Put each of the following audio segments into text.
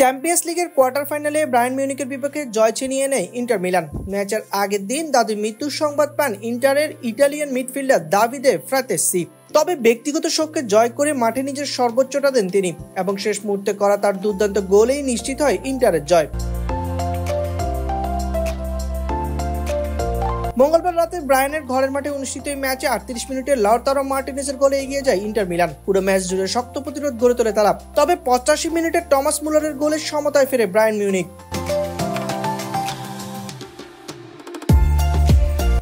Champions লিগের quarter ফাইনালে Bayern মিউনিখের বিপক্ষে জয় ছিনিয়ে নেয় ইন্টার মিলান। ম্যাচের আগের দিন দাদুর মৃত্যুর সংবাদ পান ইন্টারের ইটালিয়ান মিডফিল্ডার দাভিদে ফ্রাতেসি। তবে ব্যক্তিগত শোককে জয় করে মাঠে নিজের সর্বোচ্চটা দেন তিনি এবং শেষ মুহূর্তে করা তার দুর্দান্ত গোলেই নিশ্চিত হয় ইন্টারের জয়। মঙ্গলবার রাতে ব্রায়ানের ঘরের মাঠে অনুষ্ঠিত এই ম্যাচে 38 মিনিটে লাউতারো মার্টিনেজের গোলে এগিয়ে যায় ইন্টার মিলান। পুরো ম্যাচ জুড়ে শক্ত প্রতিরোধ গড়ে তোলে তারা। তবে 85 মিনিটে টমাস মুলারের গোলের সমতায় ফেরে বায়ার্ন মিউনিখ।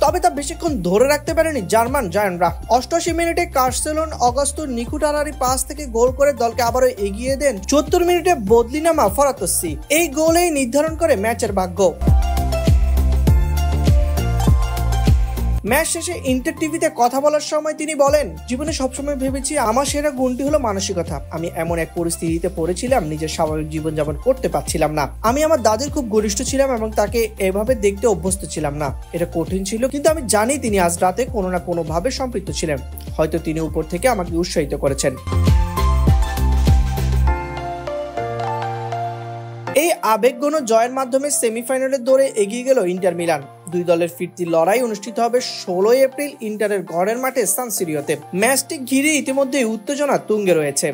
তবে তা বেশিক্ষণ ধরে রাখতে পারেনি জার্মান জায়ান্টরা। 88 মিনিটে কার্সেলন অগাস্টোর নিখুঁত আড়াআড়ি পাস থেকে গোল করে দলকে আবারও এগিয়ে দেন 74 মিনিটে বদলি নামা ফরাতোসি। এই গোলেই নির্ধারণ করে ম্যাচের ভাগ্য। ম্যাচ শেষে ইন্টার টিভিতে কথা বলার সময় তিনি বলেন, জীবনে সবসময় ভেবেছি আমার সেরা গুণটি হলো মানসিকতা। আমি এমন এক পরিস্থিতিতে পড়েছিলাম নিজের স্বাভাবিক জীবনযাপন করতে পারছিলাম না। আমি আমার দাদির খুব ঘনিষ্ঠ ছিলাম এবং তাকে এভাবে দেখতে অভ্যস্ত ছিলাম না। এটা কঠিন ছিল, কিন্তু আমি জানি তিনি আজ রাতে কোনো না কোনো ভাবে সম্পৃক্ত ছিলেন। হয়তো তিনি উপর থেকে আমাকে উৎসাহিত করেছেন। এই আবেগঘন জয়ের মাধ্যমে সেমিফাইনালের দৌড়ে এগিয়ে গেল ইন্টার মিলান। দুই দলের ফিরতি লড়াই অনুষ্ঠিত হবে 16 এপ্রিল ইন্টারের ঘরের মাঠে সান সিরিওতে। ম্যাচটি ঘিরে ইতিমধ্যে উত্তেজনা তুঙ্গে রয়েছে।